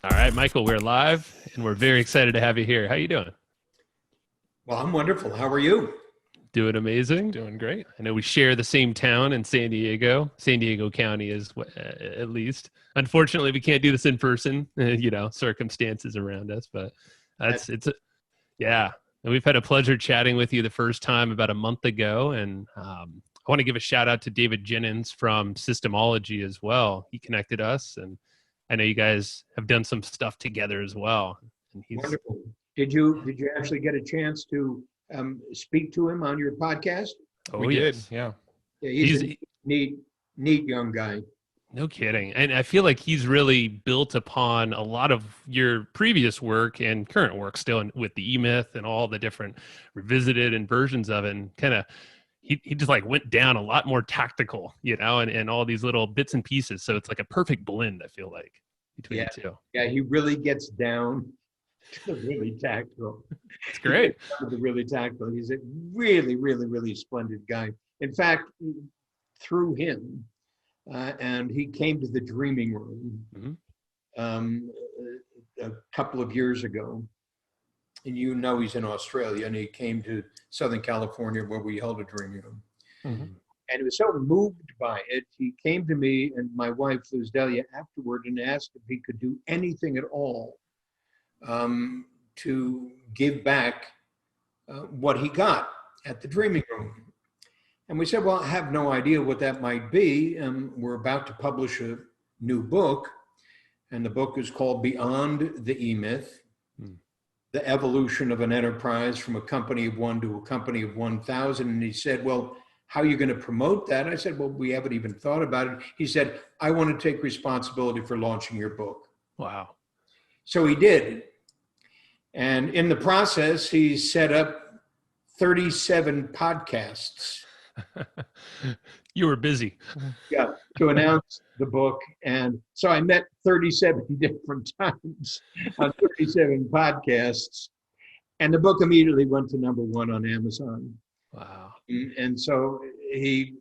All right, Michael, we're live and we're very excited to have you here. How you doing? Well, I'm wonderful. How are you? Doing amazing, doing great. I know we share the same town in San Diego. San Diego County is at least. Unfortunately, we can't do this in person, circumstances around us, but That, yeah. And we've had a pleasure chatting with you the first time about a month ago. And I want to give a shout out to David Jennings from Systemology as well. He connected us, and I know you guys have done some stuff together as well. And he's Wonderful. Did you actually get a chance to speak to him on your podcast? oh We did, yes, yeah. Yeah, he's he's a neat young guy. no kidding. And I feel like he's really built upon a lot of your previous work and current work still with the E-Myth and all the different revisited and versions of it. And kind of, he just like went down a lot more tactical, and all these little bits and pieces. So it's like a perfect blend, I feel like, between Yeah, the two. yeah, he really gets down to the really tactical. It's great. The really tactical. He's a really, really, really splendid guy. In fact, through him, and he came to the Dreaming Room Mhm. a couple of years ago. And he's in Australia, and he came to Southern California where we held a Dreaming Room. Mhm. And he was so moved by it, he came to me and my wife, Liz Delia, afterward and asked if he could do anything at all to give back what he got at the Dreaming Room. And we said, well, I have no idea what that might be. We're about to publish a new book, and the book is called Beyond the E-Myth, the evolution of an enterprise from a company of one to a company of 1,000. And he said, well, how are you going to promote that? I said, well, we haven't even thought about it. He said, I want to take responsibility for launching your book. Wow. So he did. And in the process, he set up 37 podcasts. You were busy. Yeah, to announce the book. And so I met 37 different times on 37 podcasts. And the book immediately went to #1 on Amazon. Wow. And so he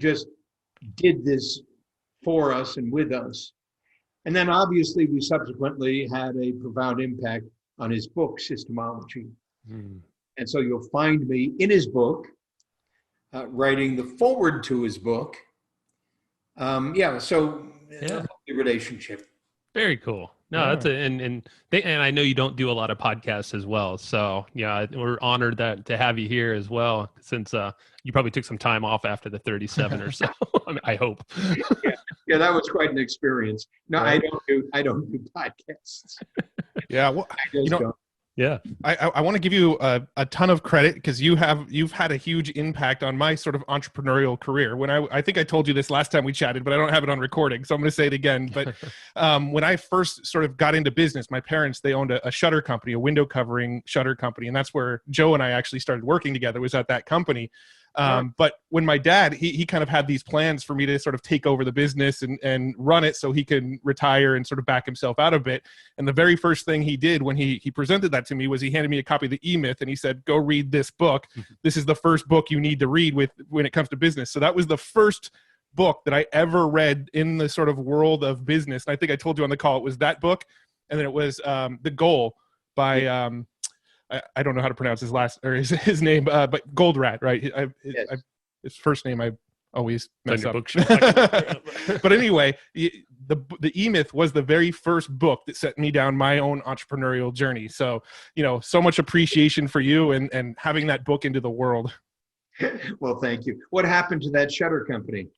just did this for us and with us. And then obviously we subsequently had a profound impact on his book, Systemology. And so you'll find me in his book, writing the forward to his book. So Yeah. the relationship. Very cool. No, Yeah. that's and I know you don't do a lot of podcasts as well. So yeah, we're honored to have you here as well, since you probably took some time off after the 37 or so. I hope. Yeah, that was quite an experience. No, Right. I don't do podcasts. Yeah, well, I just don't. Yeah. I want to give you a ton of credit because you've had a huge impact on my sort of entrepreneurial career. When I think I told you this last time we chatted, but I don't have it on recording, so I'm going to say it again. But when I first sort of got into business, my parents, they owned a shutter company, a window covering shutter company, and that's where Joe and I actually started working together, was at that company. But when my dad, he kind of had these plans for me to sort of take over the business and run it so he can retire and sort of back himself out a bit. And the very first thing he did when he presented that to me was he handed me a copy of the E-Myth and he said, go read this book. This is the first book you need to read when it comes to business. So that was the first book that I ever read in the sort of world of business. And I think I told you on the call, it was that book. And then it was The Goal by, I don't know how to pronounce his name, but Goldratt, right? Yes. His first name I always mess up. Bookshelf. But anyway, the E-Myth was the very first book that set me down my own entrepreneurial journey. So, so much appreciation for you and having that book into the world. Well, thank you. What happened to that shutter company?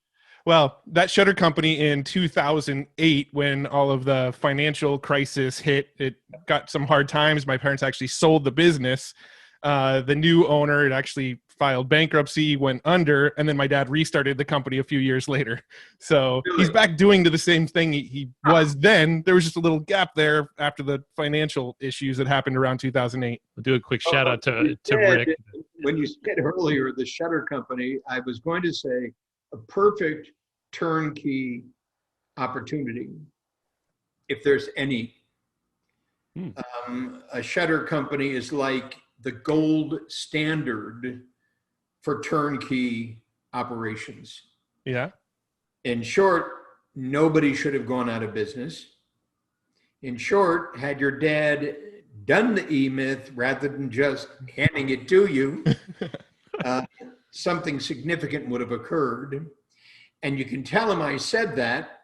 Well, that shutter company in 2008, when all of the financial crisis hit, it got some hard times. My parents actually sold the business. The new owner had actually filed bankruptcy, went under, and then my dad restarted the company a few years later. So he's back doing the same thing he was then. There was just a little gap there after the financial issues that happened around 2008. We'll do a quick shout out to said, Rick. When you said earlier the shutter company, I was going to say a perfect turnkey opportunity, if there's any. A shutter company is like the gold standard for turnkey operations. Yeah. In short, nobody should have gone out of business. In short, had your dad done the E-Myth rather than just handing it to you, something significant would have occurred. And you can tell him I said that.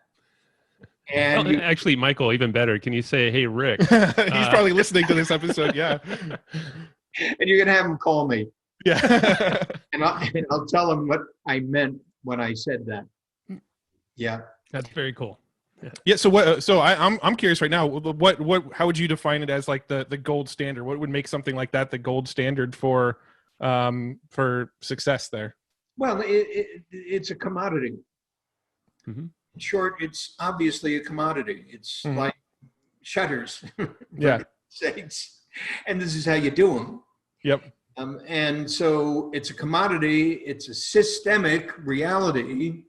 And Well, actually, Michael, even better. Can you say, "Hey, Rick"? He's probably listening to this episode. Yeah. and you can have him call me. Yeah. And I'll tell him what I meant when I said that. Yeah. That's very cool. Yeah. So what? So I'm curious right now. How would you define it as like the gold standard? What would make something like that the gold standard for success there? Well, it's a commodity. Mm-hmm. In short, it's obviously a commodity. It's like shutters. Yeah. Sakes. And this is how you do them. Yep. And so it's a commodity. It's a systemic reality.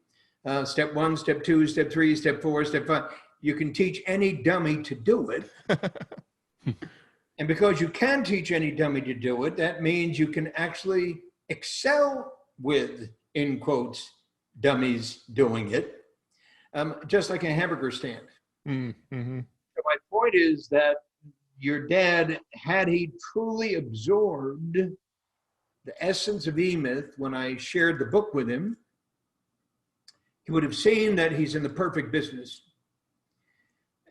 Step 1, step 2, step 3, step 4, step 5. You can teach any dummy to do it. And because you can teach any dummy to do it, that means you can actually excel with, in quotes, dummies doing it, just like a hamburger stand. Mm-hmm. So my point is that your dad, had he truly absorbed the essence of E-Myth when I shared the book with him, he would have seen that he's in the perfect business.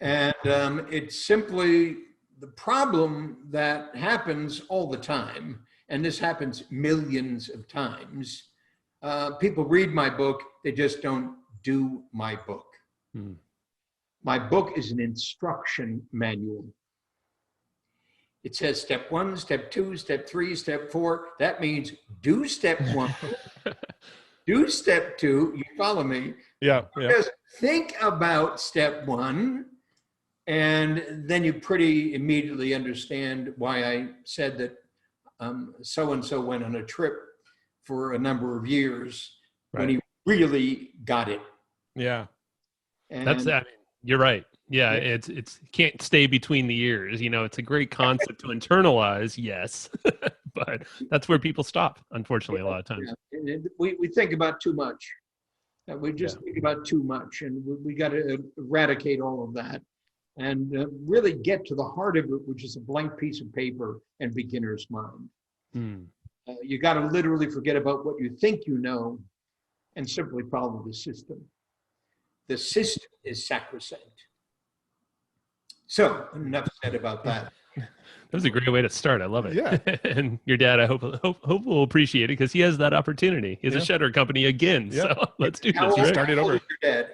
And it's simply the problem that happens all the time, and this happens millions of times. People read my book, they just don't do my book. My book is an instruction manual. It says step 1, step 2, step 3, step 4. That means do step 1, do step 2. You follow me? Yeah. Just think about step 1, and then you pretty immediately understand why I said that so-and-so went on a trip for a number of years when he really got it. Yeah. And That's that. You're right. Yeah, it's can't stay between the ears. It's a great concept to internalize, yes, but that's where people stop, unfortunately, a lot of times. Yeah. We think about too much. We just think about too much, and we got to eradicate all of that and really get to the heart of it, which is a blank piece of paper and beginner's mind. You got to literally forget about what you think you know and simply follow the system. The system is sacrosanct. So enough said about that. That was a great way to start. I love it. Yeah. And your dad, I hope will appreciate it because he has that opportunity. He has a shutter company again. Yeah. So let's do How this. old, Rick. Start it how old over. is your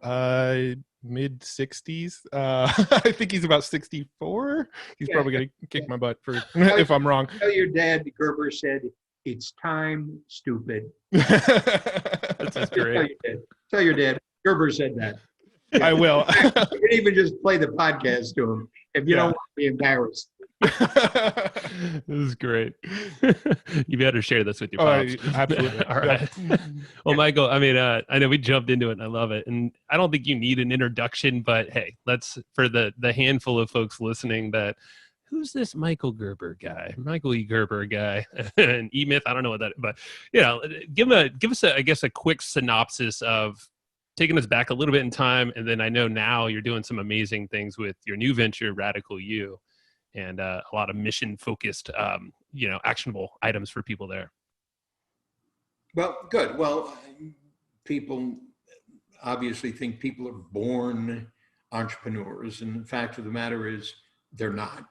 dad? Mid 60s. I think he's about 64. He's probably gonna kick my butt for if I'm wrong. Tell your dad, Gerber said, "It's time, stupid." That's great. Tell your dad, Gerber said that. I will. You can even just play the podcast to him if you don't want to be embarrassed. This is great. You better share this with your pops. Absolutely. All right. Well, Michael, I mean, I know we jumped into it and I love it. And I don't think you need an introduction, but hey, let's, for the handful of folks listening that, who's this Michael Gerber guy? Michael E. Gerber guy. And E-Myth, I don't know what that, but give us I guess a quick synopsis of taking us back a little bit in time. And then I know now you're doing some amazing things with your new venture, Radical You, and a lot of mission-focused, actionable items for people there. Well, good. Well, people obviously think people are born entrepreneurs, and the fact of the matter is they're not.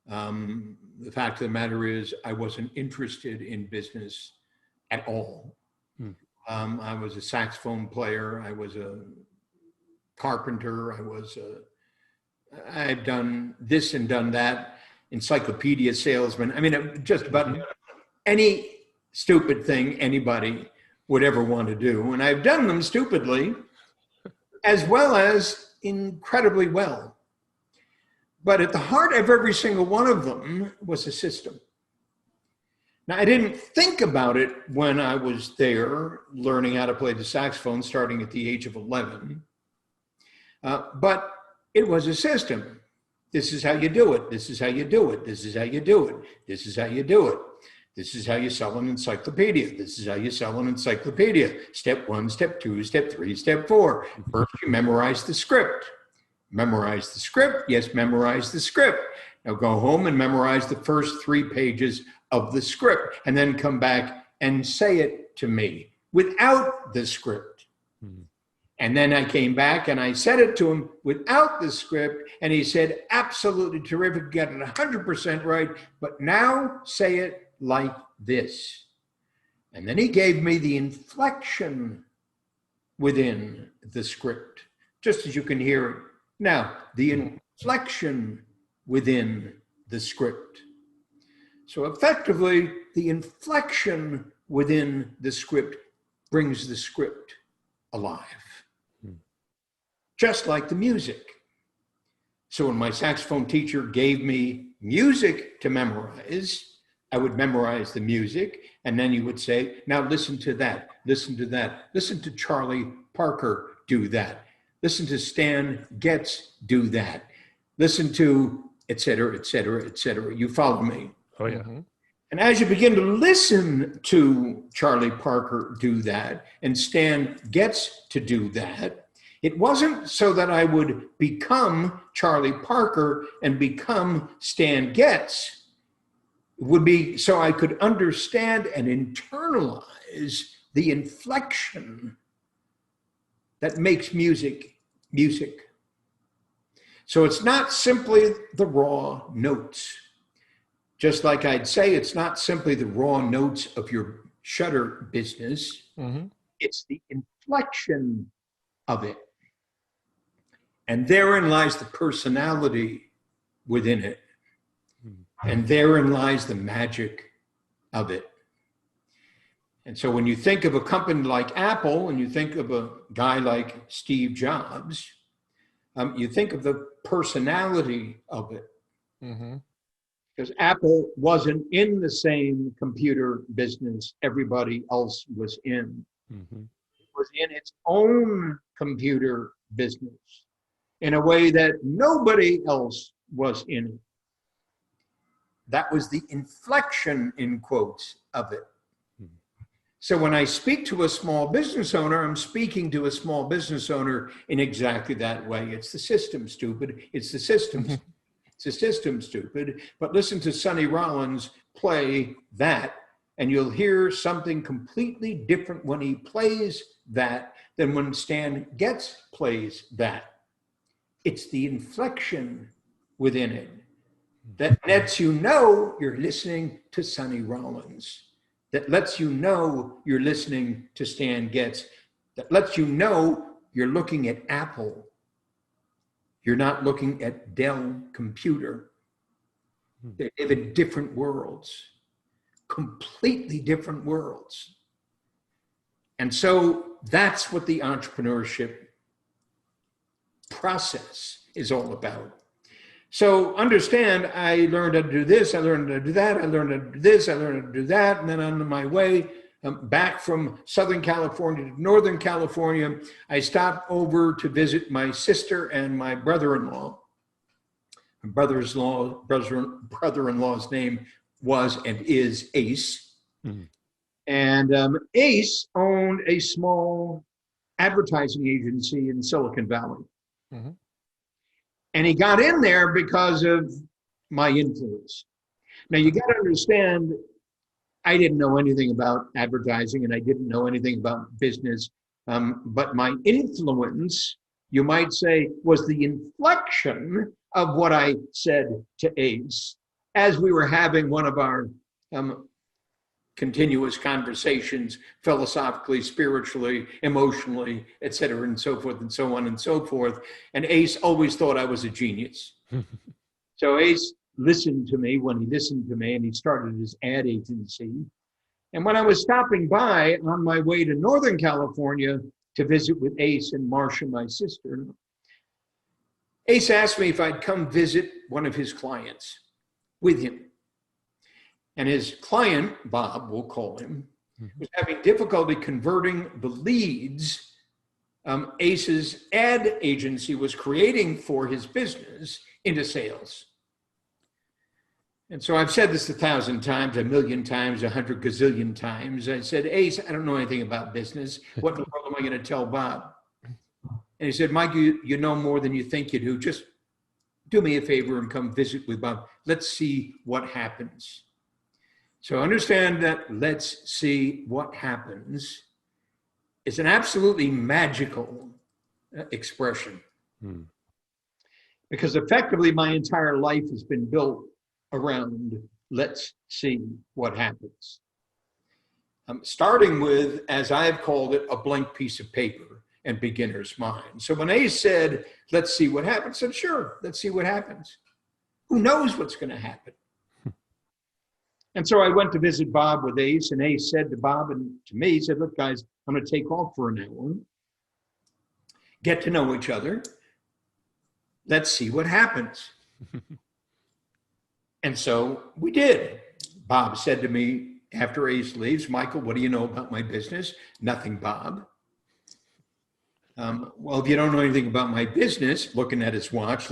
The fact of the matter is I wasn't interested in business at all. I was a saxophone player. I was a carpenter. I've done this and done that, encyclopedia salesman. I mean, just about any stupid thing anybody would ever want to do. And I've done them stupidly as well as incredibly well. But at the heart of every single one of them was a system. Now, I didn't think about it when I was there learning how to play the saxophone starting at the age of 11. But it was a system. This is how you do it. This is how you do it. This is how you do it. This is how you do it. This is how you sell an encyclopedia. This is how you sell an encyclopedia. Step 1, step 2, step 3, step 4. First, you memorize the script. Memorize the script. Yes, memorize the script. Now go home and memorize the first 3 pages of the script, and then come back and say it to me without the script. And then I came back and I said it to him without the script, and he said, absolutely terrific, got it 100% right, but now say it like this. And then he gave me the inflection within the script, just as you can hear it now, the inflection within the script. So effectively, the inflection within the script brings the script alive, just like the music. So when my saxophone teacher gave me music to memorize, I would memorize the music, and then you would say, now listen to that, listen to that, listen to Charlie Parker do that, listen to Stan Getz do that, listen to et cetera, et cetera, et cetera. You follow me? Oh, yeah. Mm-hmm. And as you begin to listen to Charlie Parker do that and Stan Getz to do that, it wasn't so that I would become Charlie Parker and become Stan Getz. It would be so I could understand and internalize the inflection that makes music music. So it's not simply the raw notes. Just like I'd say, it's not simply the raw notes of your shutter business. Mm-hmm. It's the inflection of it. And therein lies the personality within it. And therein lies the magic of it. And so when you think of a company like Apple and you think of a guy like Steve Jobs, you think of the personality of it. Mm-hmm. Because Apple wasn't in the same computer business everybody else was in. Mm-hmm. It was in its own computer business in a way that nobody else was in it. That was the inflection, in quotes, of it. Mm-hmm. So when I speak to a small business owner, I'm speaking to a small business owner in exactly that way. It's the system, stupid. It's the systems. It's a system, stupid. But listen to Sonny Rollins play that, and you'll hear something completely different when he plays that than when Stan Getz plays that. It's the inflection within it that lets you know you're listening to Sonny Rollins, that lets you know you're listening to Stan Getz, that lets you know you're looking at Apple. You're not looking at Dell Computer. They live in different worlds, completely different worlds. And so that's what the entrepreneurship process is all about. So understand, I learned how to do this, I learned how to do that, I learned how to do this, I learned how to do that, and then on my way back from Southern California to Northern California, I stopped over to visit my sister and my brother-in-law. My brother-in-law's name was and is Ace. Mm-hmm. And Ace owned a small advertising agency in Silicon Valley. Mm-hmm. And he got in there because of my influence. Now you got to understand, I didn't know anything about advertising and I didn't know anything about business, but my influence, you might say, was the inflection of what I said to Ace as we were having one of our continuous conversations, philosophically, spiritually, emotionally, et cetera, and so forth and so on and so forth. And Ace always thought I was a genius. So Ace listened to me when he listened to me, and he started his ad agency. And when I was stopping by on my way to Northern California to visit with Ace and Marcia, my sister, Ace asked me if I'd come visit one of his clients with him. And his client, Bob, we'll call him, was having difficulty converting the leads Ace's ad agency was creating for his business into sales. And so I've said this 1,000 times, 1,000,000 times, 100 gazillion times. I said, Ace, I don't know anything about business. What in the world am I going to tell Bob? And he said, Mike, you know more than you think you do. Just do me a favor and come visit with Bob. Let's see what happens. So understand that let's see what happens is an absolutely magical expression. Because effectively my entire life has been built around let's see what happens. Starting with, as I've called it, a blank piece of paper and beginner's mind. So when Ace said, let's see what happens, I said, sure, let's see what happens. Who knows what's going to happen? And so I went to visit Bob with Ace, and Ace said to Bob and to me, he said, look, guys, I'm going to take off for an hour, get to know each other. Let's see what happens. And so we did. Bob said to me after Ace leaves, Michael, what do you know about my business? Nothing, Bob. Well, if you don't know anything about my business, looking at his watch,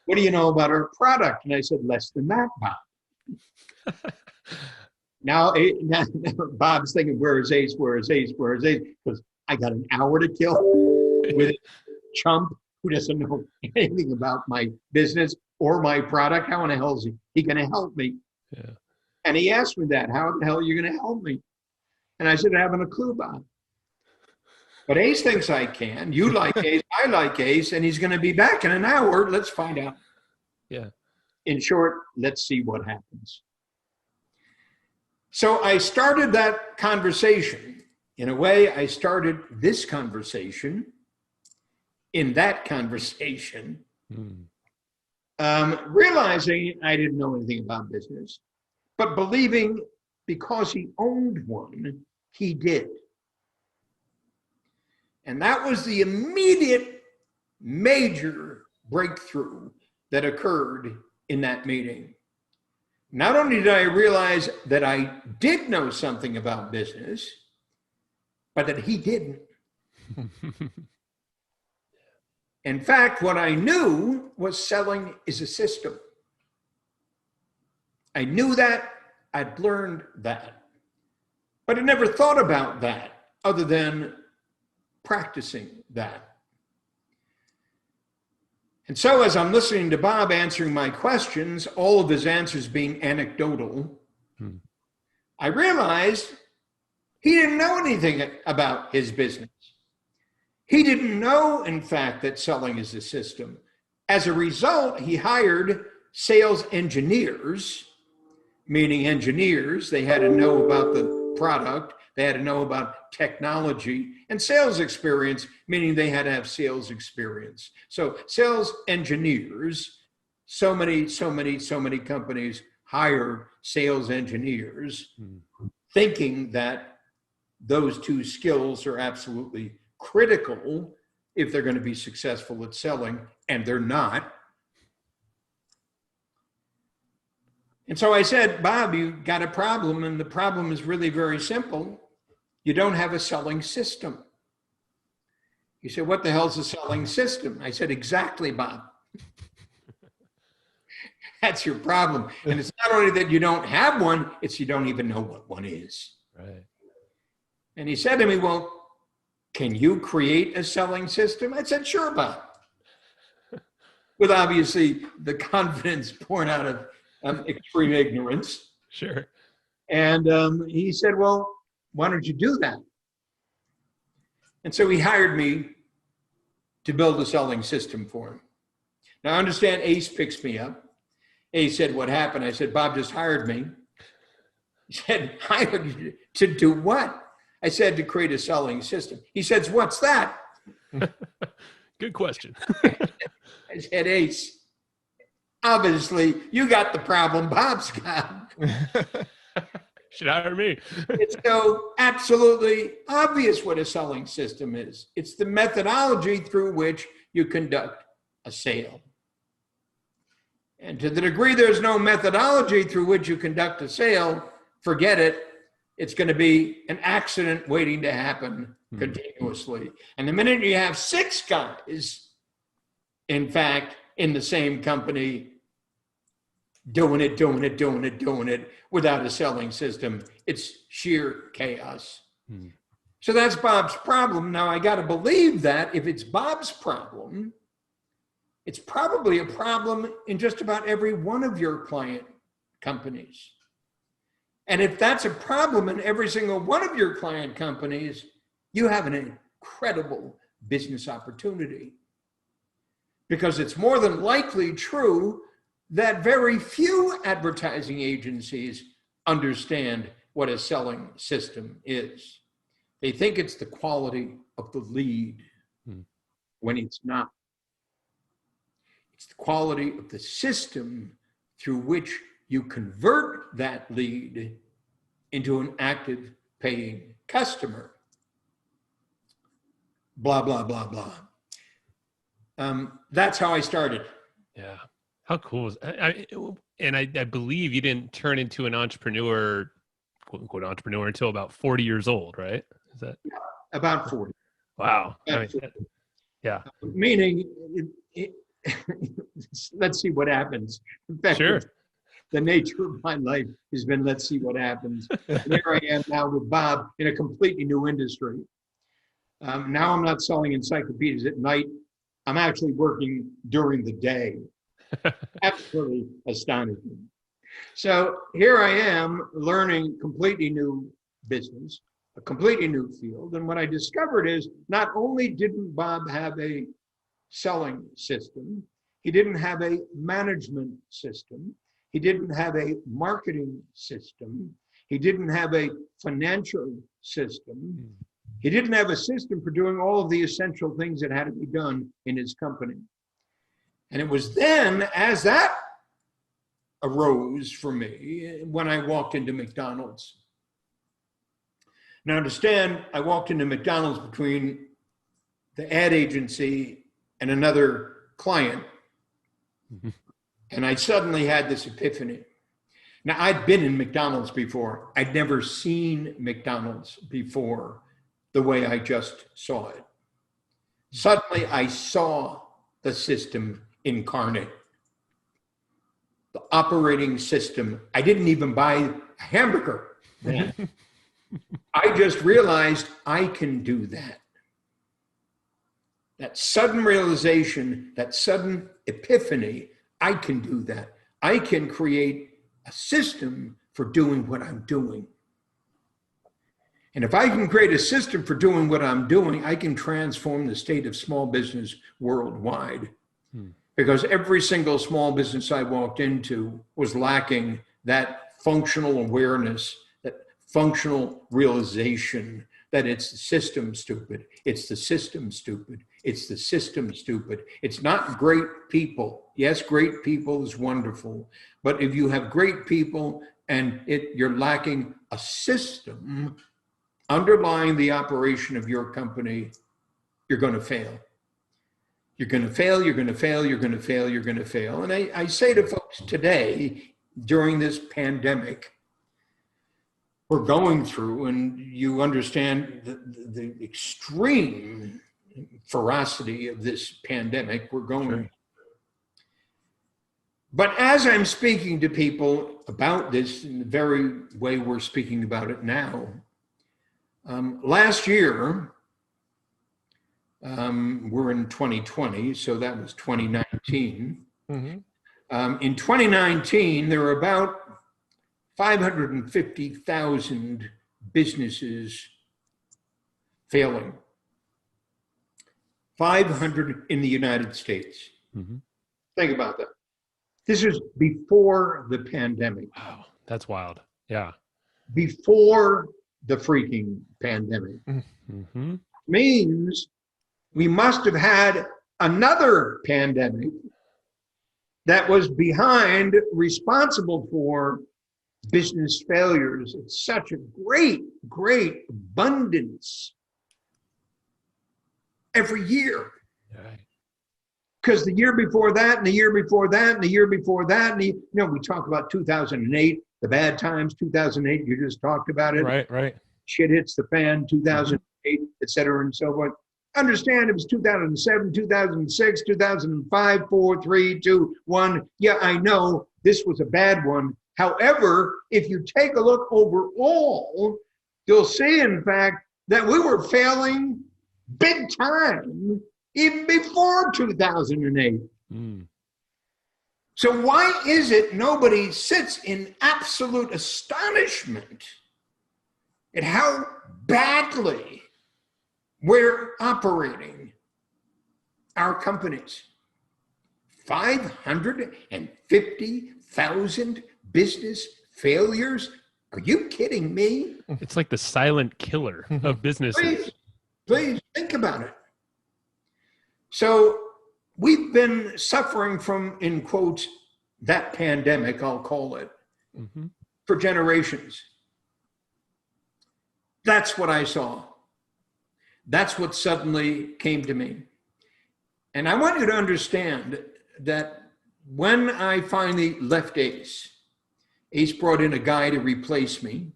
what do you know about our product? And I said, less than that, Bob. Now, Bob's thinking, where's Ace? Because I got an hour to kill with a chump who doesn't know anything about my business or my product. How in the hell is he going to help me? Yeah. And he asked me that, how the hell are you going to help me? And I said, I haven't a clue, Bob. But Ace thinks I can. You like Ace, I like Ace, and he's going to be back in an hour. Let's find out. Yeah. In short, let's see what happens. So I started that conversation. In a way, I started this conversation in that conversation, realizing I didn't know anything about business, but believing because he owned one, he did. And that was the immediate major breakthrough that occurred in that meeting. Not only did I realize that I did know something about business, but that he didn't. In fact, what I knew was selling is a system. I knew that, I'd learned that, but I never thought about that other than practicing that. And so as I'm listening to Bob answering my questions, all of his answers being anecdotal, I realized he didn't know anything about his business. He didn't know, in fact, that selling is a system. As a result, he hired sales engineers, meaning engineers. They had to know about the product. They had to know about technology, and sales experience, meaning they had to have sales experience. So sales engineers, so many companies hire sales engineers, thinking that those two skills are absolutely critical if they're going to be successful at selling, and they're not. And so I said, Bob, you got a problem, and the problem is really very simple. You don't have a selling system. He said, what the hell's a selling system? I said, exactly, Bob. That's your problem. And it's not only that you don't have one, it's you don't even know what one is. Right. And he said to me, well, can you create a selling system? I said, sure, Bob. With obviously the confidence born out of extreme ignorance. Sure. And he said, well, why don't you do that? And so he hired me to build a selling system for him. Now, I understand Ace picks me up. Ace said, what happened? I said, Bob just hired me. He said, hired you to do what? I said, to create a selling system. He says, what's that? Good question. I said, Ace, obviously, you got the problem Bob's got. Should hire me. It's so absolutely obvious what a selling system is. It's the methodology through which you conduct a sale. And to the degree there's no methodology through which you conduct a sale, forget it. It's going to be an accident waiting to happen continuously. And the minute you have 6 guys, in fact, in the same company, doing it without a selling system, it's sheer chaos. So that's Bob's problem. Now I got to believe that if it's Bob's problem, it's probably a problem in just about every one of your client companies. And if that's a problem in every single one of your client companies, you have an incredible business opportunity. Because it's more than likely true that very few advertising agencies understand what a selling system is. They think it's the quality of the lead when it's not. It's the quality of the system through which you convert that lead into an active paying customer. Blah, blah, blah, blah. That's how I started. Yeah. How cool is I believe you didn't turn into an entrepreneur, quote unquote entrepreneur, until about 40 years old, right? Is that about 40? Wow. I mean, yeah. Meaning, let's see what happens. In fact, Sure. the nature of my life has been, let's see what happens. And here I am now with Bob in a completely new industry. Now I'm not selling encyclopedias at night. I'm actually working during the day. Absolutely astonishing. So here I am learning completely new business, a completely new field. And what I discovered is not only didn't Bob have a selling system, he didn't have a management system, he didn't have a marketing system, he didn't have a financial system, he didn't have a system for doing all of the essential things that had to be done in his company. And it was then, as that arose for me, when I walked into McDonald's. Now understand, I walked into McDonald's between the ad agency and another client, and I suddenly had this epiphany. Now, I'd been in McDonald's before. I'd never seen McDonald's before the way I just saw it. Suddenly, I saw the system incarnate, the operating system. I didn't even buy a hamburger then. I just realized I can do that. That sudden realization, that sudden epiphany, I can do that. I can create a system for doing what I'm doing. And if I can create a system for doing what I'm doing, I can transform the state of small business worldwide. Because every single small business I walked into was lacking that functional awareness, that functional realization that it's the system, stupid. It's the system, stupid. It's the system, stupid. It's not great people. Yes, great people is wonderful. But if you have great people and you're lacking a system underlying the operation of your company, you're going to fail. You're going to fail, you're going to fail, you're going to fail, you're going to fail. And I say to folks today, during this pandemic we're going through, and you understand the extreme ferocity of this pandemic we're going through. But as I'm speaking to people about this in the very way we're speaking about it now, last year, we're in 2020, so that was 2019. In 2019, there were about 550,000 businesses failing. 500 in the United States. Think about that. This is before the pandemic. Wow, that's wild. Yeah. Before the freaking pandemic. Means we must have had another pandemic that was behind, responsible for business failures. It's such a great, great abundance every year. Because the year before that, and the year before that, and the year before that, and we talk about 2008, the bad times, 2008, you just talked about it. Right. Shit hits the fan, 2008, et cetera, and so forth. Understand it was 2007, 2006, 2005, 4, 3, 2, 1. Yeah, I know this was a bad one. However, if you take a look overall, you'll see, in fact, that we were failing big time even before 2008. Mm. So why is it nobody sits in absolute astonishment at how badly we're operating our companies? 550,000 business failures? Are you kidding me? It's like the silent killer of businesses. Please think about it. So we've been suffering from, in quotes, that pandemic, I'll call it, for generations. That's what I saw. That's what suddenly came to me. And I want you to understand that when I finally left Ace brought in a guy to replace me.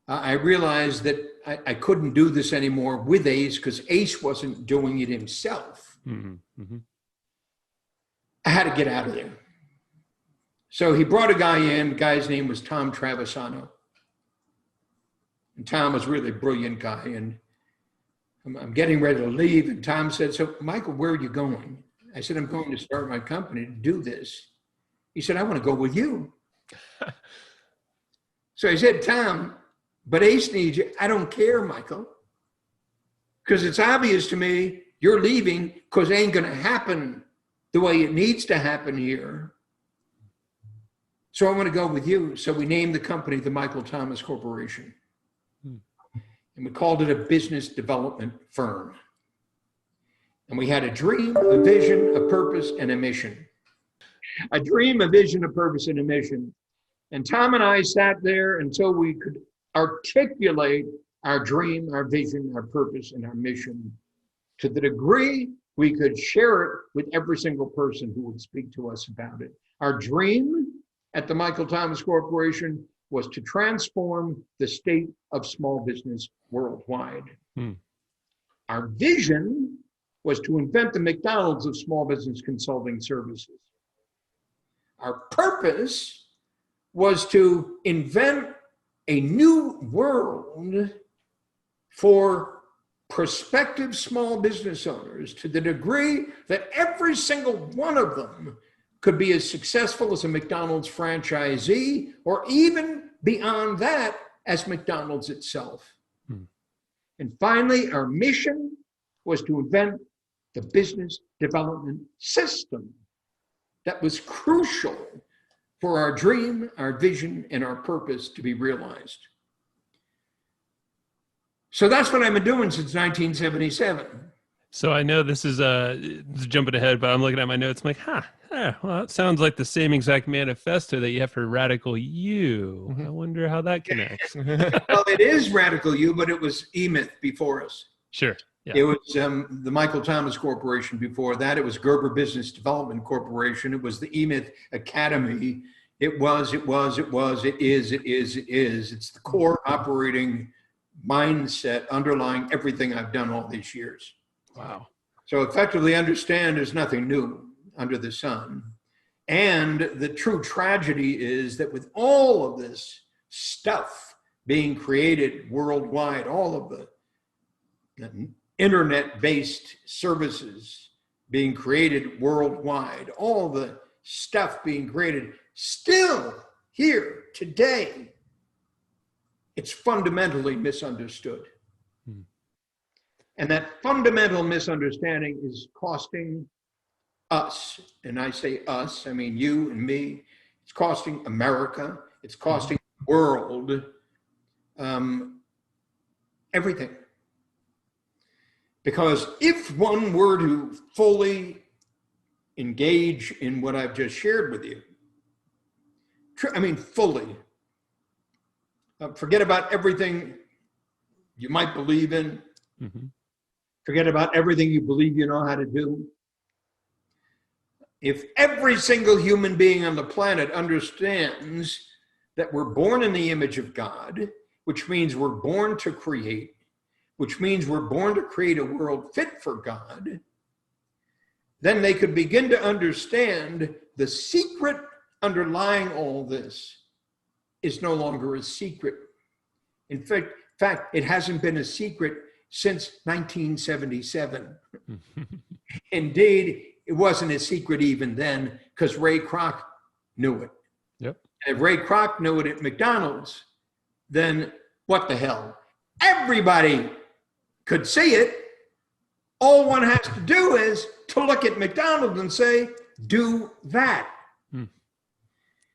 I realized that I couldn't do this anymore with Ace because Ace wasn't doing it himself. I had to get out of there. So he brought a guy in. The guy's name was Tom Travisano. And Tom was really a brilliant guy. And I'm getting ready to leave. And Tom said, so Michael, where are you going? I said, I'm going to start my company to do this. He said, I want to go with you. So I said, Tom, but Ace needs you. I don't care, Michael. Because it's obvious to me you're leaving because it ain't going to happen the way it needs to happen here. So I want to go with you. So we named the company the Michael Thomas Corporation. And we called it a business development firm. And we had a dream, a vision, a purpose, and a mission. A dream, a vision, a purpose, and a mission. And Tom and I sat there until we could articulate our dream, our vision, our purpose, and our mission to the degree we could share it with every single person who would speak to us about it. Our dream at the Michael Thomas Corporation was to transform the state of small business worldwide. Our vision was to invent the McDonald's of small business consulting services. Our purpose was to invent a new world for prospective small business owners to the degree that every single one of them could be as successful as a McDonald's franchisee, or even beyond that as McDonald's itself. And finally, our mission was to invent the business development system that was crucial for our dream, our vision, and our purpose to be realized. So that's what I've been doing since 1977. So I know this is jumping ahead, but I'm looking at my notes. I'm like, well, it sounds like the same exact manifesto that you have for Radical You. I wonder how that connects. Well, it is Radical You, but it was eMyth before us. Sure. Yeah. It was the Michael Thomas Corporation before that. It was Gerber Business Development Corporation. It was the eMyth Academy. It is. It's the core operating mindset underlying everything I've done all these years. Wow. So effectively understand there's nothing new under the sun. And the true tragedy is that with all of this stuff being created worldwide, all of the internet-based services being created worldwide, all the stuff being created, still here today, it's fundamentally misunderstood. And that fundamental misunderstanding is costing us, and I say us, I mean you and me, it's costing America, it's costing the world, everything. Because if one were to fully engage in what I've just shared with you, fully, forget about everything you might believe in, forget about everything you believe you know how to do. If every single human being on the planet understands that we're born in the image of God, which means we're born to create, which means we're born to create a world fit for God, then they could begin to understand the secret underlying all this is no longer a secret. In fact, fact, it hasn't been a secret since 1977. Indeed, it wasn't a secret even then because Ray Kroc knew it. Yep. And if Ray Kroc knew it at McDonald's, then what the hell? Everybody could see it. All one has to do is to look at McDonald's and say, do that.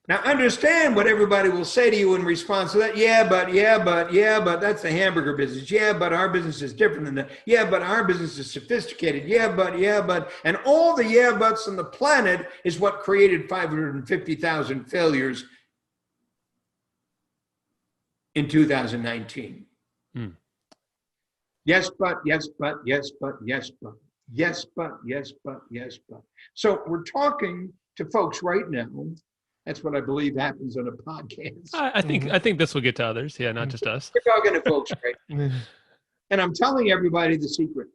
Now understand what everybody will say to you in response to that. Yeah, but that's the hamburger business. Yeah, but our business is different than that. Yeah, but our business is sophisticated. Yeah, but. And all the yeah, buts on the planet is what created 550,000 failures in 2019. Yes, but. So we're talking to folks right now. That's what I believe happens on a podcast. I think this will get to others. Yeah, not just us. We're talking to folks right now. And I'm telling everybody the secret.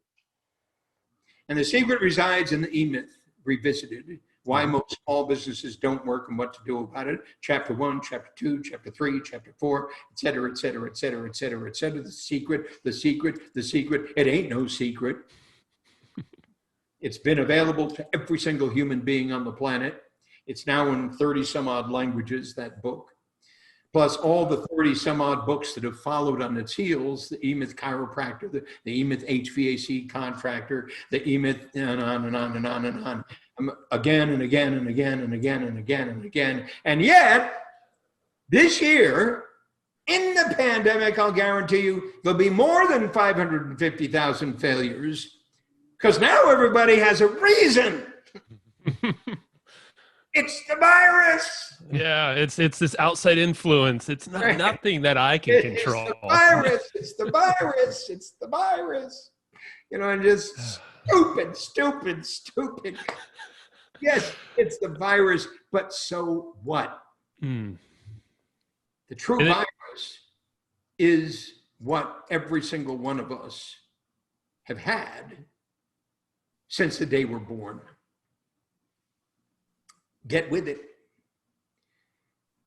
And the secret resides in the E-Myth Revisited, why most small businesses don't work and what to do about it. Chapter 1, Chapter 2, Chapter 3, Chapter 4, et cetera, et cetera, et cetera, et cetera, et cetera. The secret. It ain't no secret. It's been available to every single human being on the planet. It's now in 30 some odd languages, that book. Plus all the 30 some odd books that have followed on its heels, the E-Myth Chiropractor, the E-Myth HVAC Contractor, the E-Myth, and on and on and on and on. Again and again and again and again and again and again. And yet, this year, in the pandemic, I'll guarantee you, there'll be more than 550,000 failures because now everybody has a reason. It's the virus. Yeah, it's this outside influence. It's not nothing that I can control. It's the virus. It's the virus. It's the virus. You know, and just stupid. Yes, it's the virus, but so what? The true virus is what every single one of us have had since the day we're born. Get with it.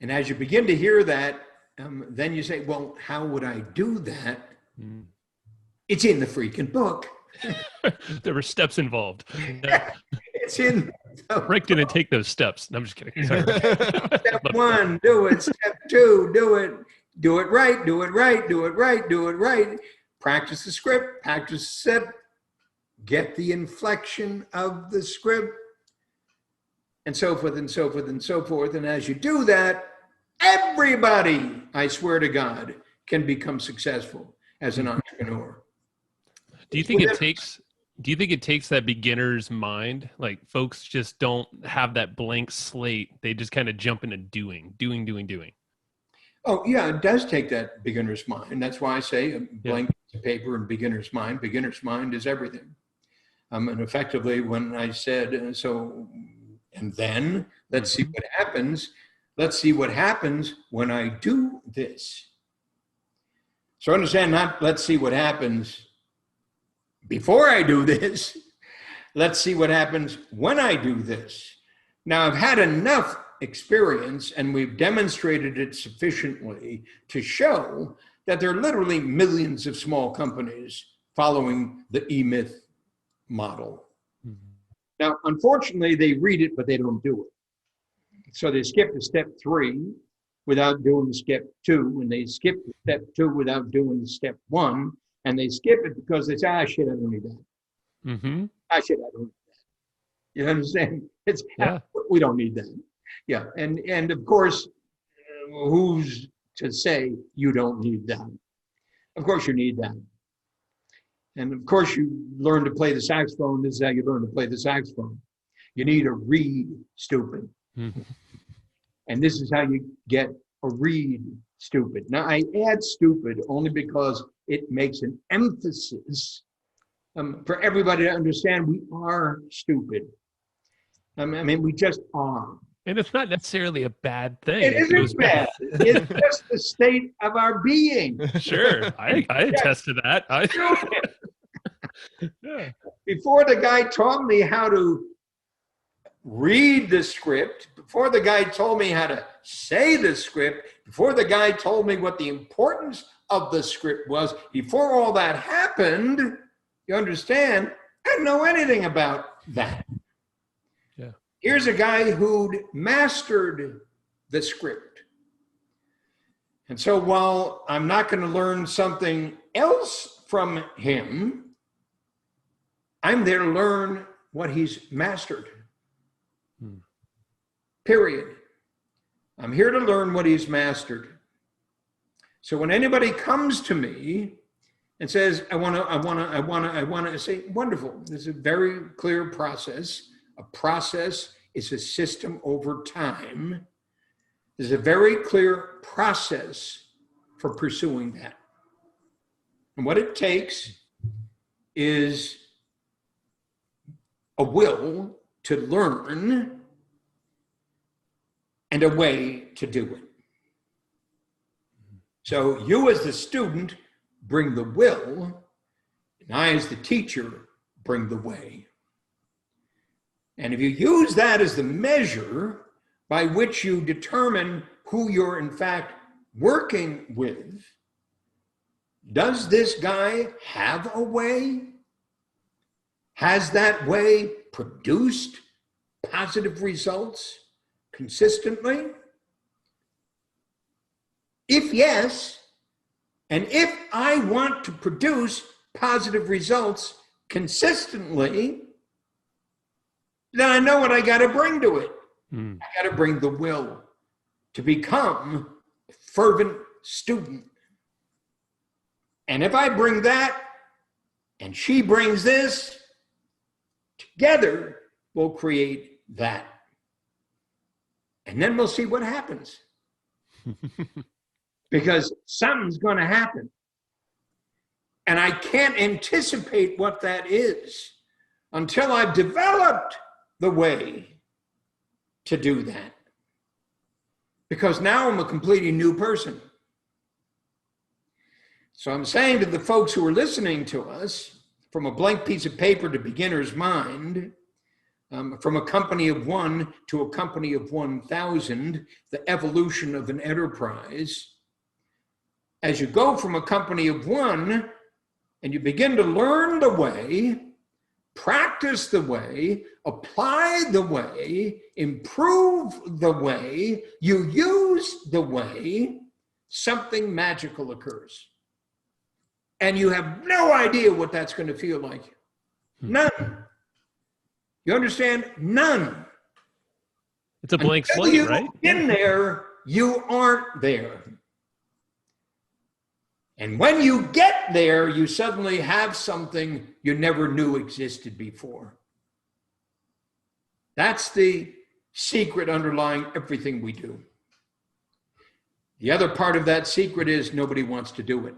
And as you begin to hear that, then you say, well, how would I do that? It's in the freaking book. There were steps involved. It's in. Rick didn't take those steps. No, I'm just kidding. Sorry. Step 1, do it. Step 2, do it. Do it right. Do it right. Do it right. Do it right. Practice the script. Practice the step. Get the inflection of the script. And so forth and so forth and so forth. And as you do that, everybody, I swear to God, can become successful as an entrepreneur. Do you think it takes that beginner's mind? Like folks just don't have that blank slate. They just kind of jump into doing. Oh, yeah, it does take that beginner's mind. That's why I say a blank piece of paper and beginner's mind is everything. And effectively, when I said, and then let's see what happens. Let's see what happens when I do this. So understand, not let's see what happens before I do this. Let's see what happens when I do this. Now, I've had enough experience and we've demonstrated it sufficiently to show that there are literally millions of small companies following the E-Myth model. Now, unfortunately, they read it, but they don't do it. So they skip to step 3 without doing step 2, and they skip to step 2 without doing step 1, and they skip it because they say, I don't need that. I don't need that. You understand? We don't need that. Yeah, and of course, who's to say you don't need that? Of course you need that. And of course, you learn to play the saxophone. This is how you learn to play the saxophone. You need a reed, stupid. And this is how you get a reed, stupid. Now, I add stupid only because it makes an emphasis for everybody to understand we are stupid. I mean, we just are. And it's not necessarily a bad thing. It isn't bad. It's just the state of our being. Sure. I attest to that. Before the guy taught me how to read the script, before the guy told me how to say the script, before the guy told me what the importance of the script was, before all that happened, you understand, I didn't know anything about that. Yeah. Here's a guy who'd mastered the script. And so while I'm not going to learn something else from him, I'm there to learn what he's mastered. Period. I'm here to learn what he's mastered. So when anybody comes to me and says, I want to say, wonderful. This is a very clear process. A process is a system over time. There's a very clear process for pursuing that. And what it takes is a will to learn and a way to do it. So you as the student bring the will, and I as the teacher bring the way. And if you use that as the measure by which you determine who you're in fact working with, does this guy have a way? Has that way produced positive results consistently? If yes, and if I want to produce positive results consistently, then I know what I got to bring to it. I got to bring the will to become a fervent student. And if I bring that and she brings this, together we'll create that. And then we'll see what happens. Because something's going to happen. And I can't anticipate what that is until I've developed the way to do that. Because now I'm a completely new person. So I'm saying to the folks who are listening to us, from a blank piece of paper to beginner's mind, from a company of one to a company of 1,000, the evolution of an enterprise. As you go from a company of one and you begin to learn the way, practice the way, apply the way, improve the way, you use the way, something magical occurs. And you have no idea what that's going to feel like. None. You understand? None. It's a blank Until slate, you've right? been there, you aren't there. And when you get there, you suddenly have something you never knew existed before. That's the secret underlying everything we do. The other part of that secret is nobody wants to do it.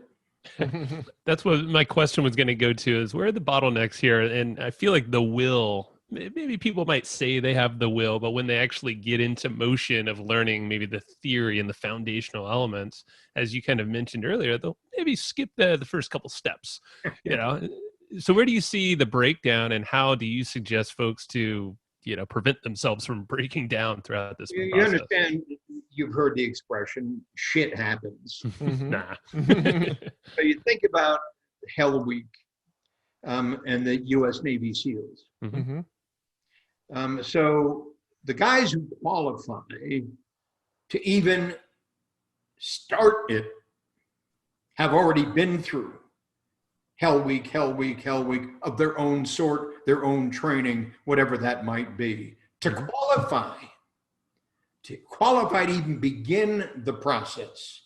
That's what my question was going to go to, is where are the bottlenecks here? And I feel like the will, maybe people might say they have the will, but when they actually get into motion of learning maybe the theory and the foundational elements, as you kind of mentioned earlier, they'll maybe skip the first couple steps, you know? So where do you see the breakdown, and how do you suggest folks to, you know, prevent themselves from breaking down throughout this process? You understand, you've heard the expression, shit happens. Nah. So you think about Hell Week and the U.S. Navy SEALs. So the guys who qualify to even start it have already been through Hell Week of their own sort, their own training, whatever that might be. To qualify to even begin the process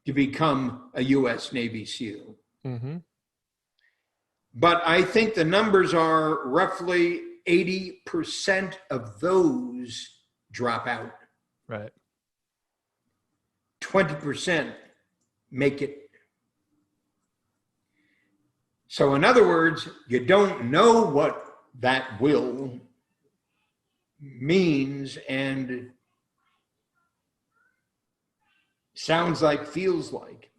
to become a U.S. Navy SEAL. But I think the numbers are roughly 80% of those drop out. Right. 20% make it. So in other words, you don't know what that will means and sounds like, feels like,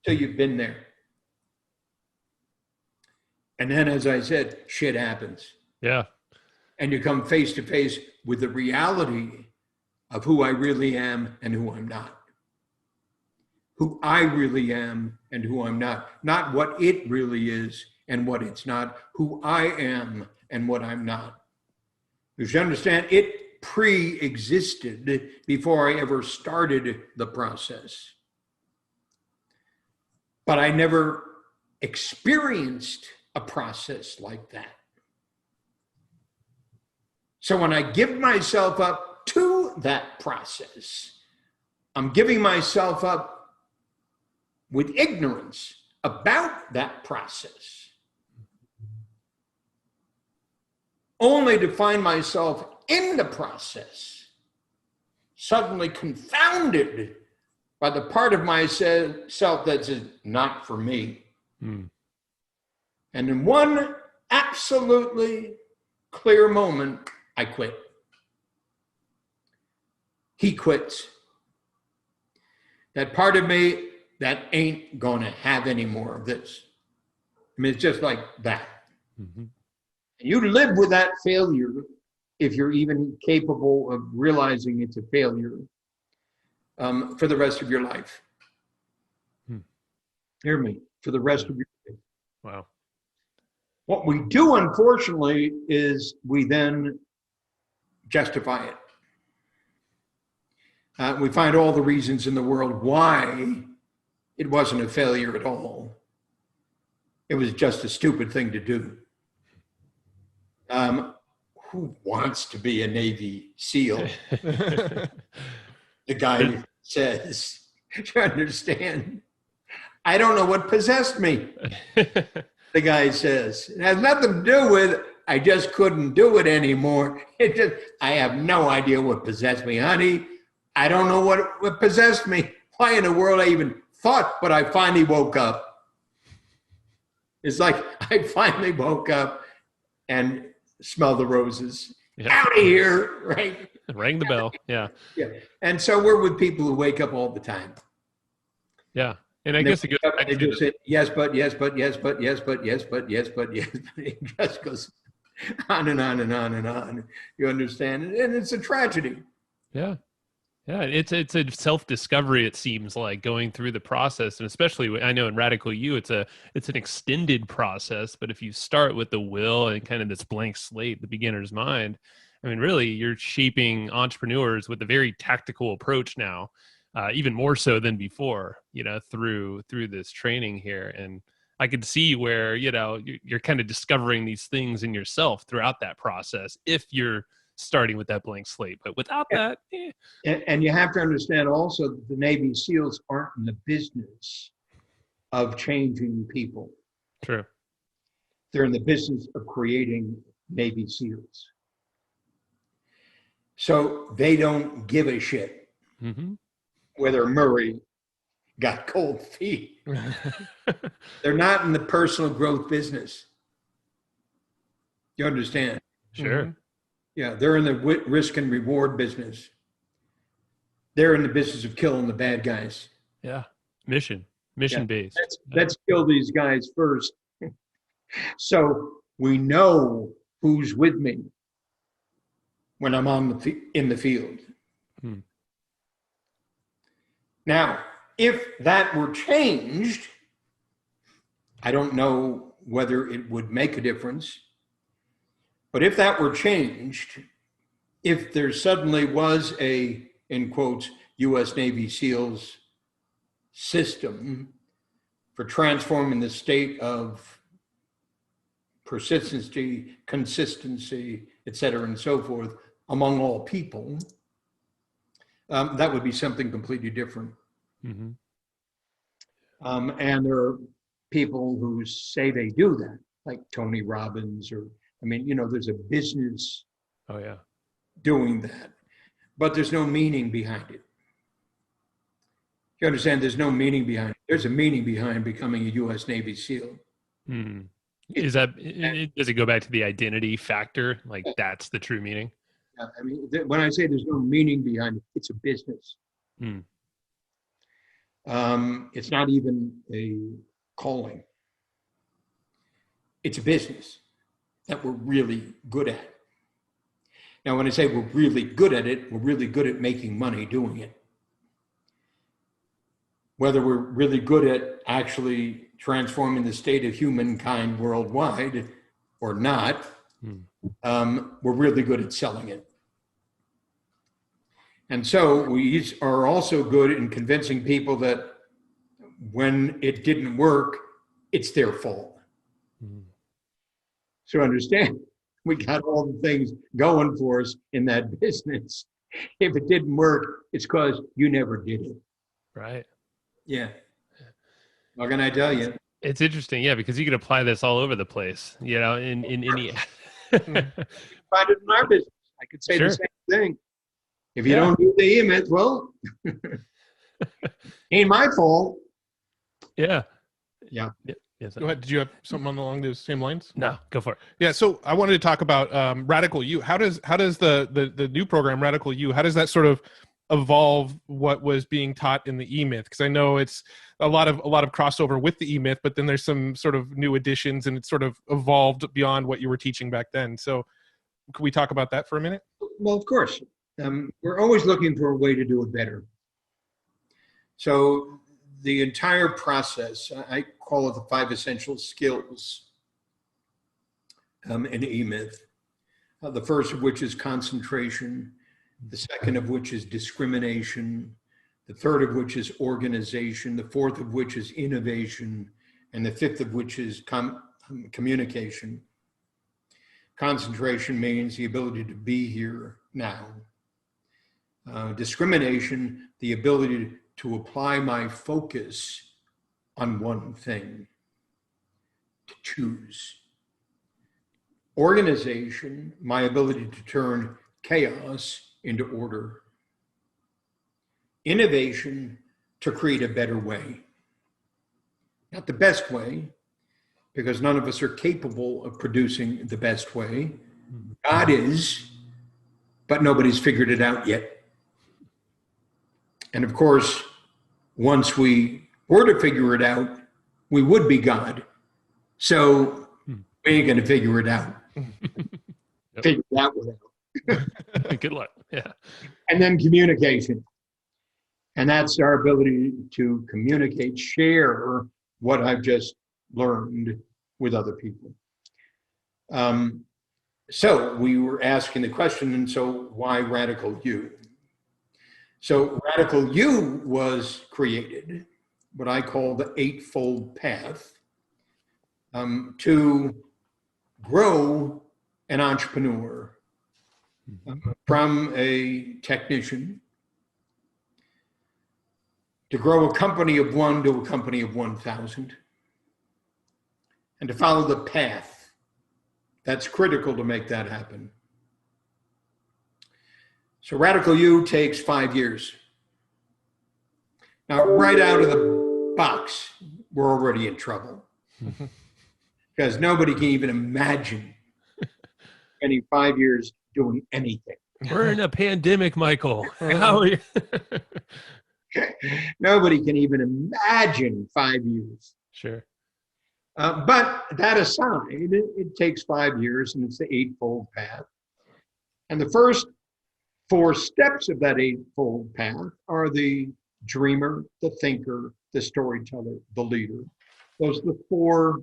till you've been there. And then, as I said, shit happens. Yeah. And you come face to face with the reality of who I really am and who I'm not. who I really am and who I'm not what it really is and what it's not, who I am and what I'm not. Because you understand, it pre-existed before I ever started the process. But I never experienced a process like that. So when I give myself up to that process, I'm giving myself up with ignorance about that process, only to find myself in the process, suddenly confounded by the part of myself that says, not for me. And in one absolutely clear moment, I quit. He quits. That part of me that ain't gonna have any more of this. I mean, it's just like that. Mm-hmm. You live with that failure, if you're even capable of realizing it's a failure, for the rest of your life. Hear me, for the rest of your life. Wow. What we do, unfortunately, is we then justify it. We find all the reasons in the world why it wasn't a failure at all. It was just a stupid thing to do. Who wants to be a Navy SEAL? The guy says, you understand? I don't know what possessed me. The guy says, it has nothing to do with, I just couldn't do it anymore. I have no idea what possessed me, honey. I don't know what possessed me. Why in the world I even thought, but I finally woke up. It's like I finally woke up and smelled the roses. Yep. Out of here, right? Rang the bell, yeah. Yeah. And so we're with people who wake up all the time. Yeah. And I guess it goes back to just say, yes, but, yes, but, yes, but, yes, but, yes, but, yes, but, yes. It just goes on and on and on and on. You understand? And it's a tragedy. Yeah. Yeah, it's a self-discovery, it seems like, going through the process. And especially, I know in Radical You, it's an extended process. But if you start with the will and kind of this blank slate, the beginner's mind, I mean, really, you're shaping entrepreneurs with a very tactical approach now, even more so than before, through this training here. And I could see where, you're kind of discovering these things in yourself throughout that process if you're starting with that blank slate. But without that, And you have to understand also that the Navy SEALs aren't in the business of changing people. True. They're in the business of creating Navy SEALs. So they don't give a shit whether Murray got cold feet. They're not in the personal growth business. You understand? Sure. Mm-hmm. Yeah, they're in the risk and reward business. They're in the business of killing the bad guys. Yeah, mission based. Let's kill these guys first. So we know who's with me when I'm in the field. Now, if that were changed, I don't know whether it would make a difference. But if that were changed, if there suddenly was a, in quotes, U.S. Navy SEALs system for transforming the state of persistency, consistency, et cetera, and so forth, among all people, that would be something completely different. And there are people who say they do that, like Tony Robbins or, there's a business doing that, but there's no meaning behind it. You understand? There's no meaning behind it. There's a meaning behind becoming a U.S. Navy SEAL. Does it go back to the identity factor? Like that's the true meaning? Yeah, when I say there's no meaning behind it, it's a business. It's not even a calling. It's a business that we're really good at. Now, when I say we're really good at it, we're really good at making money doing it. whether we're really good at actually transforming the state of humankind worldwide or not, we're really good at selling it. And so we are also good in convincing people that when it didn't work, it's their fault. So understand, we got all the things going for us in that business. If it didn't work, it's because you never did it. Right. Yeah. What can I tell you? It's interesting, yeah, because you can apply this all over the place, you know, in any. Find it in our business. I could say Sure. the same thing. If you don't do the e-myth, well, ain't my fault. Yeah. Yeah. Yes. Go ahead. Did you have something along those same lines? No, go for it. Yeah. So I wanted to talk about Radical You. How does the new program Radical You, how does that sort of evolve what was being taught in the e-myth? Because I know it's a lot of crossover with the e-myth, but then there's some sort of new additions, and it's sort of evolved beyond what you were teaching back then. So could we talk about that for a minute? Well, of course. We're always looking for a way to do it better. So the entire process, I call it the 5 essential skills in e-myth. The first of which is concentration, the second of which is discrimination, the third of which is organization, the fourth of which is innovation, and the fifth of which is communication. Concentration means the ability to be here now. Discrimination, the ability to apply my focus on one thing, to choose. Organization, my ability to turn chaos into order. Innovation, to create a better way. Not the best way, because none of us are capable of producing the best way. God is, but nobody's figured it out yet. And of course, once we were to figure it out, we would be God. So we ain't going to figure it out. Figure that one out. Good luck. Yeah. And then communication. And that's our ability to communicate, share what I've just learned with other people. So we were asking the question, and so why Radical You? So Radical You was created, what I call the eightfold path, to grow an entrepreneur from a technician, to grow a company of 1 to a company of 1,000, and to follow the path that's critical to make that happen. So Radical You takes 5 years. Now, right out of the box, we're already in trouble. Because nobody can even imagine spending 5 years doing anything. We're in a pandemic, Michael. How are you? Nobody can even imagine 5 years. Sure. But that aside, it takes 5 years, and it's the eightfold path. And the first 4 steps of that eightfold path are the dreamer, the thinker, the storyteller, the leader. Those are the 4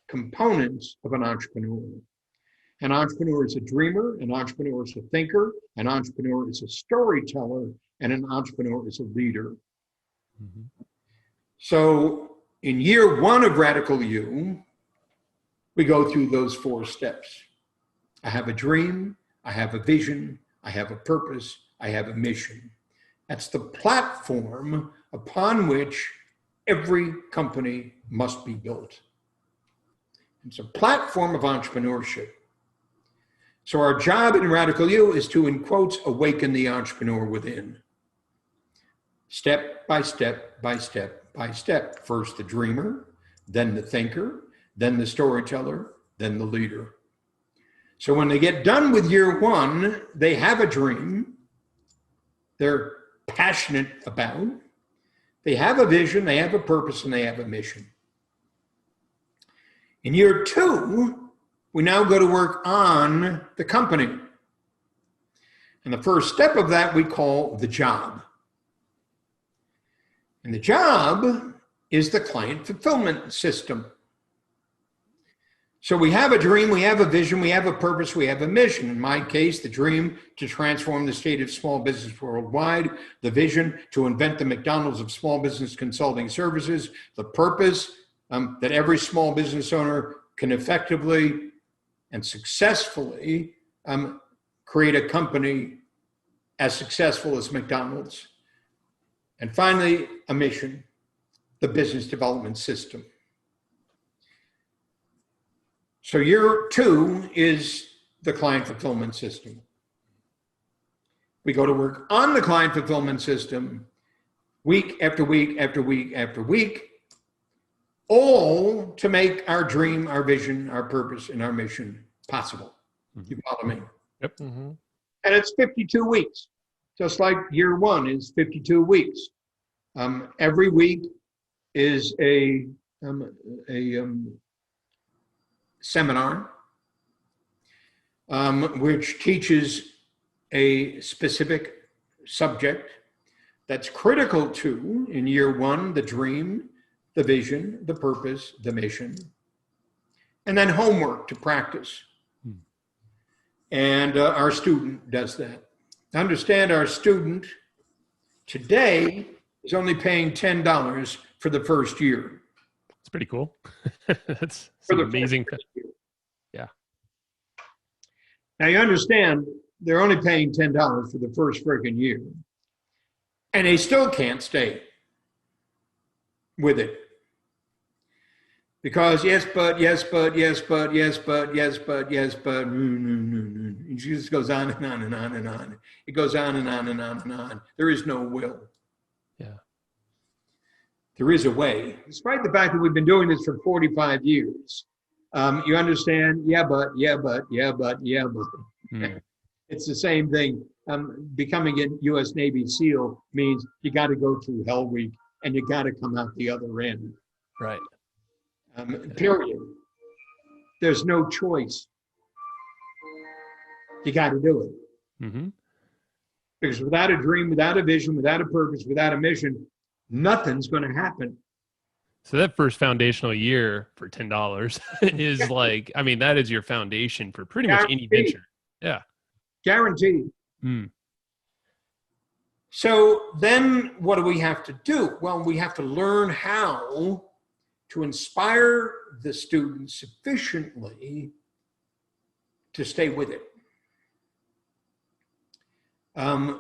components of an entrepreneur. An entrepreneur is a dreamer, an entrepreneur is a thinker, an entrepreneur is a storyteller, and an entrepreneur is a leader. So in year 1 of Radical You, we go through those 4 steps. I have a dream, I have a vision, I have a purpose, I have a mission. That's the platform upon which every company must be built. It's a platform of entrepreneurship. So our job in Radical You is to, in quotes, awaken the entrepreneur within. Step by step by step by step. First the dreamer, then the thinker, then the storyteller, then the leader. So when they get done with year 1, they have a dream they're passionate about. They have a vision, they have a purpose, and they have a mission. In year 2, we now go to work on the company. And the first step of that we call the job. And the job is the client fulfillment system. So we have a dream, we have a vision, we have a purpose, we have a mission. In my case, the dream to transform the state of small business worldwide, the vision to invent the McDonald's of small business consulting services, the purpose that every small business owner can effectively and successfully create a company as successful as McDonald's. And finally, a mission, the business development system. So year 2 is the client fulfillment system. We go to work on the client fulfillment system week after week after week after week, all to make our dream, our vision, our purpose, and our mission possible. You follow me? Yep. Mm-hmm. And it's 52 weeks, just like year 1 is 52 weeks. Every week is a seminar which teaches a specific subject that's critical to, in year 1, the dream, the vision, the purpose, the mission, and then homework to practice. And our student does that. Understand, our student today is only paying $10 for the first year. It's pretty cool. That's amazing. Yeah. Now you understand, they're only paying $10 for the first freaking year, and they still can't stay with it. Because yes, but, yes, but, yes, but, yes, but, yes, but, yes, but, it just goes on and on and on and on. It goes on and on and on and on. There is no will. Yeah. There is a way. Despite the fact that we've been doing this for 45 years, you understand, yeah, but, yeah, but, yeah, but, yeah, but. It's the same thing. Becoming a U.S. Navy SEAL means you got to go through Hell Week and you got to come out the other end. Right. Period. There's no choice. You got to do it. Mm-hmm. Because without a dream, without a vision, without a purpose, without a mission, nothing's going to happen. So that first foundational year for $10 is like, I mean, that is your foundation for pretty much any venture. Yeah. Guaranteed. Mm. So then what do we have to do? Well, we have to learn how to inspire the student sufficiently to stay with it. Now,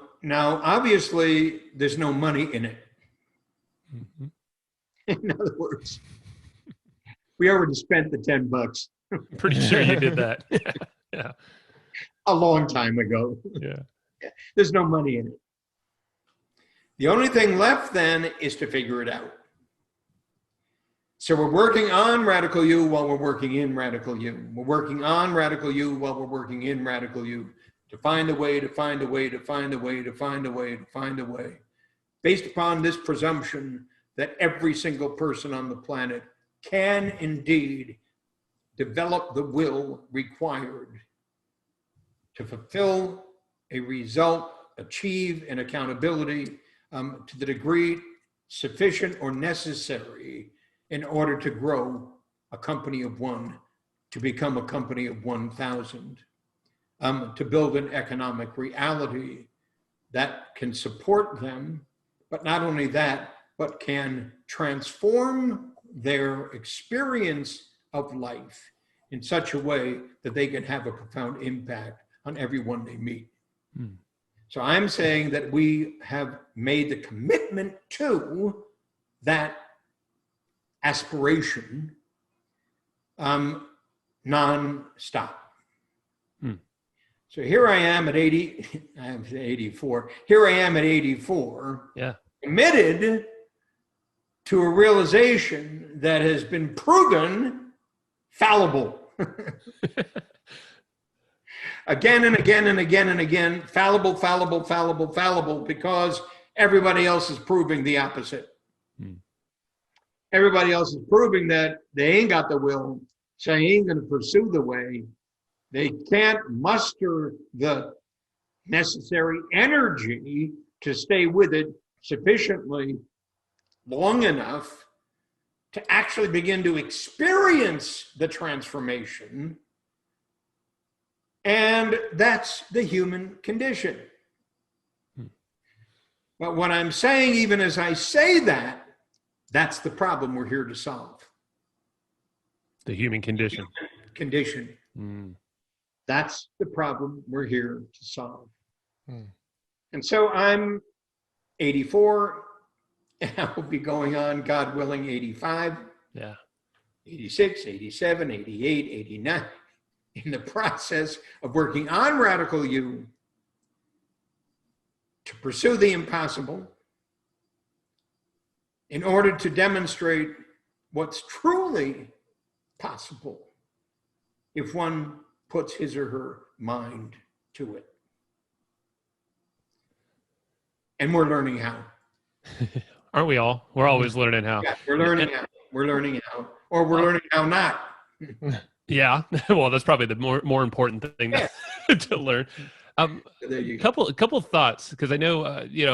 obviously, there's no money in it. Mm-hmm. In other words, we already spent the $10. Pretty sure you did that. Yeah. A long time ago. Yeah. There's no money in it. The only thing left then is to figure it out. So we're working on Radical You while we're working in Radical You. We're working on Radical You while we're working in Radical You to find a way, to find a way, to find a way, to find a way, to find a way. Based upon this presumption that every single person on the planet can indeed develop the will required to fulfill a result, achieve an accountability to the degree sufficient or necessary in order to grow a company of 1, to become a company of 1,000, to build an economic reality that can support them, but not only that, but can transform their experience of life in such a way that they can have a profound impact on everyone they meet. Mm. So I'm saying that we have made the commitment to that aspiration non-stop. Hmm. So here I am at 84. Here I am at 84, yeah, committed to a realization that has been proven fallible. Again and again and again and again, fallible, fallible, fallible, fallible, because everybody else is proving the opposite. Hmm. Everybody else is proving that they ain't got the will, so they ain't going to pursue the way. They can't muster the necessary energy to stay with it sufficiently long enough to actually begin to experience the transformation. And that's the human condition. But what I'm saying, even as I say that, that's the problem we're here to solve. The human condition. Condition. Mm. That's the problem we're here to solve. Mm. And so I'm 84, and I will be going on, God willing, 85, Yeah. 86, 87, 88, 89, in the process of working on Radical You to pursue the impossible in order to demonstrate what's truly possible if one puts his or her mind to it. And we're learning how. Aren't we all? We're always learning how. Yeah, we're learning how. We're learning how. Or we're learning how not. Yeah. Well, that's probably the more important thing to learn. There you go. Couple thoughts, because I know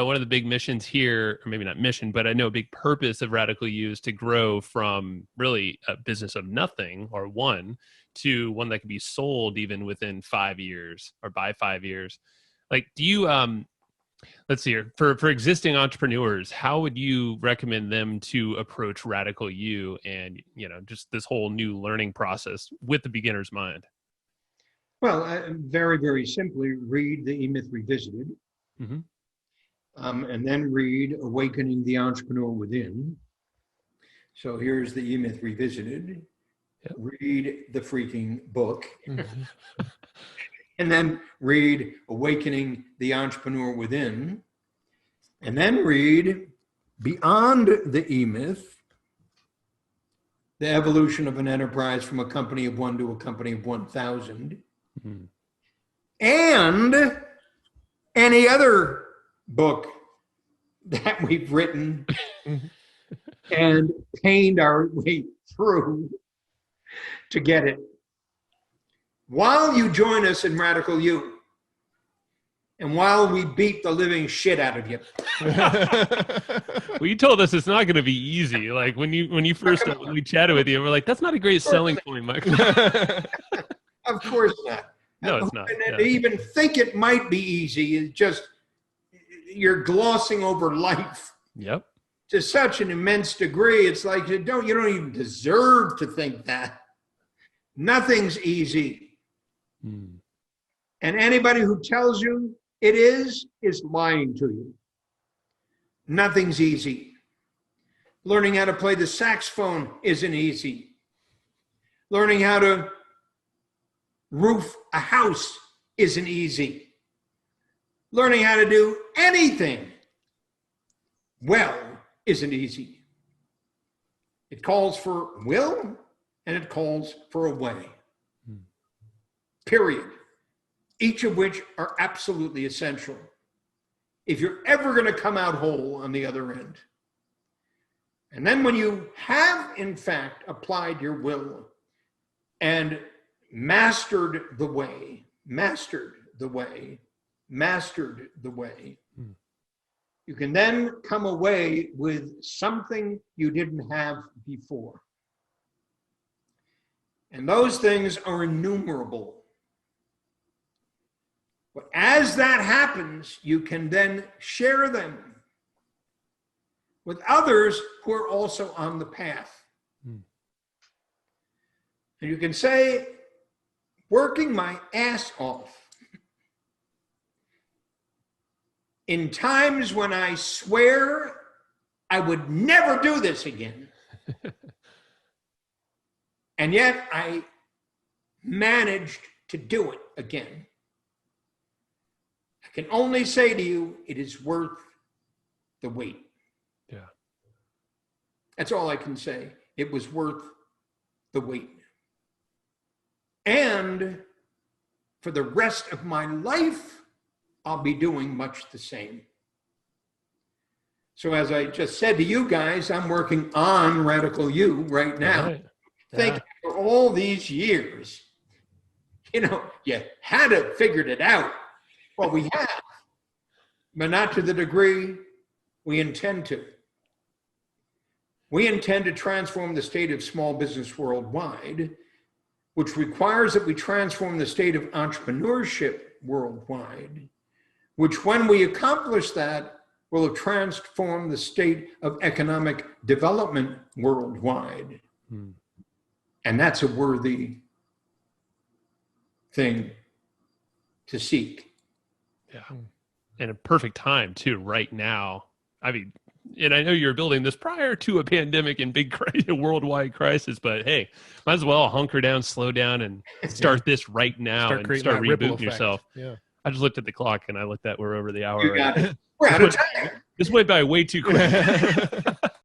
one of the big missions here, or maybe not mission, but I know a big purpose of Radical U is to grow from really a business of nothing or one to one that can be sold even within 5 years or by 5 years. Like, do you let's see here, for existing entrepreneurs, how would you recommend them to approach Radical U and just this whole new learning process with the beginner's mind? Well, very, very simply, read the E-Myth Revisited, Mm-hmm. And then read Awakening the Entrepreneur Within. So here's the E-Myth Revisited. Yep. Read the freaking book. Mm-hmm. And then read Awakening the Entrepreneur Within. And then read Beyond the E-Myth, The Evolution of an Enterprise from a Company of One to a Company of 1,000. Mm-hmm. And any other book that we've written and pained our way through to get it. While you join us in Radical U, and while we beat the living shit out of you. Well, you told us it's not going to be easy. Like when you first when we chatted with you, we're like, that's not a great selling point, Mike. Of course not. No, it's not. And to even think it might be easy is just, you're glossing over life. Yep. To such an immense degree, it's like you don't even deserve to think that. Nothing's easy. Hmm. And anybody who tells you it is lying to you. Nothing's easy. Learning how to play the saxophone isn't easy. Learning how to roof a house isn't easy. Learning how to do anything well isn't easy. It calls for will and it calls for a way. Period. Each of which are absolutely essential if you're ever going to come out whole on the other end. And then when you have, in fact, applied your will and mastered the way, you can then come away with something you didn't have before. And those things are innumerable. But as that happens, you can then share them with others who are also on the path. And you can say, working my ass off in times when I swear I would never do this again. And yet I managed to do it again. I can only say to you, it is worth the wait. Yeah. That's all I can say. It was worth the wait. And for the rest of my life, I'll be doing much the same. So as I just said to you guys, I'm working on Radical U right now. Right. Yeah. Think after all these years, you had to have figured it out. Well, we have, but not to the degree we intend to. We intend to transform the state of small business worldwide, which requires that we transform the state of entrepreneurship worldwide, which when we accomplish that, will have transformed the state of economic development worldwide. And that's a worthy thing to seek. Yeah. And a perfect time too, right now. I mean, and I know you're building this prior to a pandemic and big worldwide crisis, but hey, might as well hunker down, slow down, and start this right now and start rebooting yourself. Yeah. I just looked at the clock and I looked at we're over the hour. You got it. We're out of time. This went by way too quick.